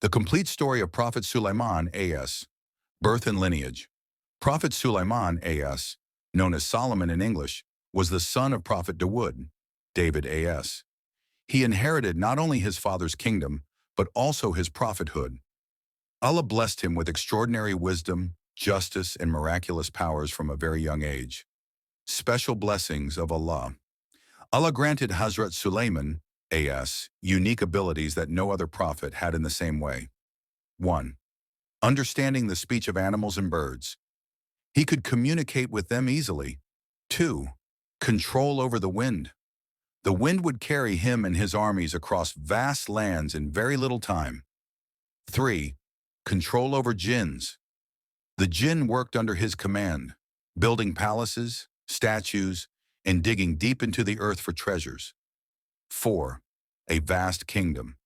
The complete story of Prophet Sulaiman A.S. Birth and lineage. Prophet Sulaiman A.S., known as Solomon in English, was the son of Prophet David A.S. He inherited not only his father's kingdom, but also his prophethood. Allah blessed him with extraordinary wisdom, justice, and miraculous powers from a very young age. Special blessings of Allah. Allah granted Hazrat Sulaiman A.S. unique abilities that no other prophet had in the same way. 1. Understanding the speech of animals and birds. He could communicate with them easily. 2. Control over the wind. The wind would carry him and his armies across vast lands in very little time. 3. Control over jinns. The jinn worked under his command, building palaces, statues, and digging deep into the earth for treasures. 4. A vast kingdom.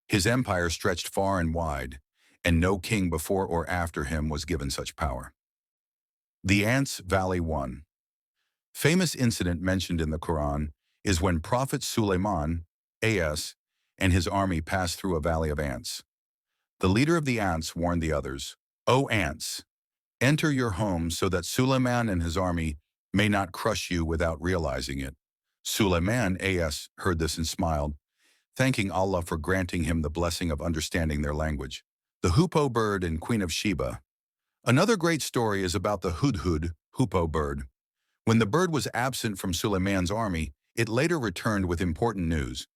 His empire stretched far and wide, and no king before or after him was given such power. The Ants Valley 1. Famous incident mentioned in the Quran is when Prophet Sulaiman A.S. and his army passed through a valley of ants. The leader of the ants warned the others, "O ants, enter your homes so that Sulaiman and his army may not crush you without realizing it." Sulaiman A.S. heard this and smiled, thanking Allah for granting him the blessing of understanding their language. The Hoopoe Bird and Queen of Sheba. Another great story is about the Hudhud Hoopoe Bird. When the bird was absent from Sulaiman's army, it later returned with important news.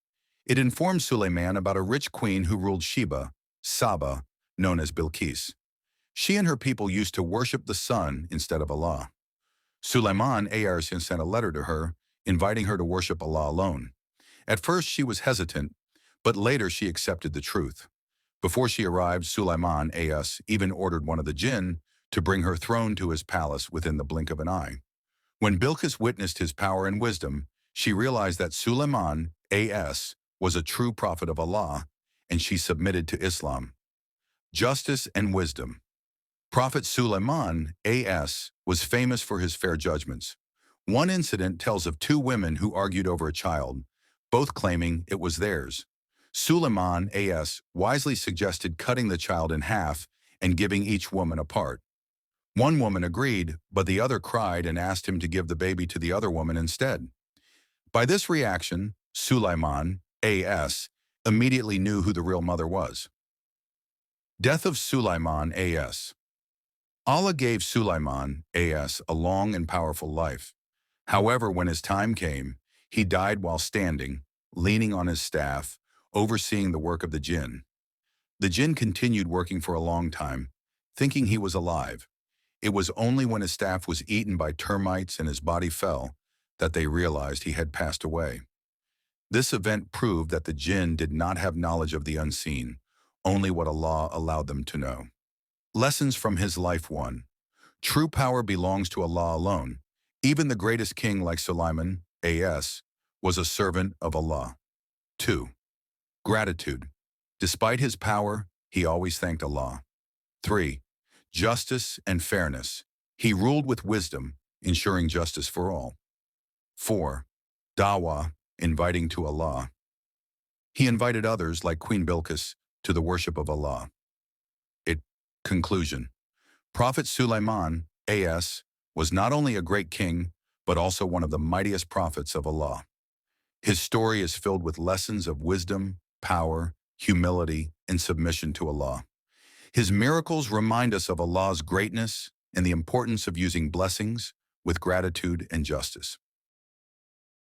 It informed Sulaiman about a rich queen who ruled Sheba, Saba, known as Bilqis. She and her people used to worship the sun instead of Allah. Sulaiman A.S. sent a letter to her, inviting her to worship Allah alone. At first she was hesitant, but later she accepted the truth. Before she arrived, Sulaiman A.S. even ordered one of the jinn to bring her throne to his palace within the blink of an eye. When Bilqis witnessed his power and wisdom, she realized that Sulaiman A.S. was a true prophet of Allah, and she submitted to Islam. Justice and wisdom. Prophet Sulaiman A.S. was famous for his fair judgments. One incident tells of two women who argued over a child, both claiming it was theirs. Sulaiman A.S. wisely suggested cutting the child in half and giving each woman a part. One woman agreed, but the other cried and asked him to give the baby to the other woman instead. By this reaction, Sulaiman A.S. immediately knew who the real mother was. Death of Sulaiman A.S. Allah gave Sulaiman A.S. a long and powerful life. However, when his time came, he died while standing, leaning on his staff, overseeing the work of the jinn. The jinn continued working for a long time, thinking he was alive. It was only when his staff was eaten by termites and his body fell that they realized he had passed away. This event proved that the jinn did not have knowledge of the unseen, only what Allah allowed them to know. Lessons from his life. 1. True power belongs to Allah alone. Even the greatest king like Sulaiman A.S. was a servant of Allah. 2. Gratitude. Despite his power, he always thanked Allah. 3. Justice and fairness. He ruled with wisdom, ensuring justice for all. 4. Dawah, inviting to Allah. He invited others, like Queen Bilqis, to the worship of Allah. Conclusion. Prophet Sulaiman A.S. was not only a great king, but also one of the mightiest prophets of Allah. His story is filled with lessons of wisdom, power, humility, and submission to Allah. His miracles remind us of Allah's greatness and the importance of using blessings with gratitude and justice.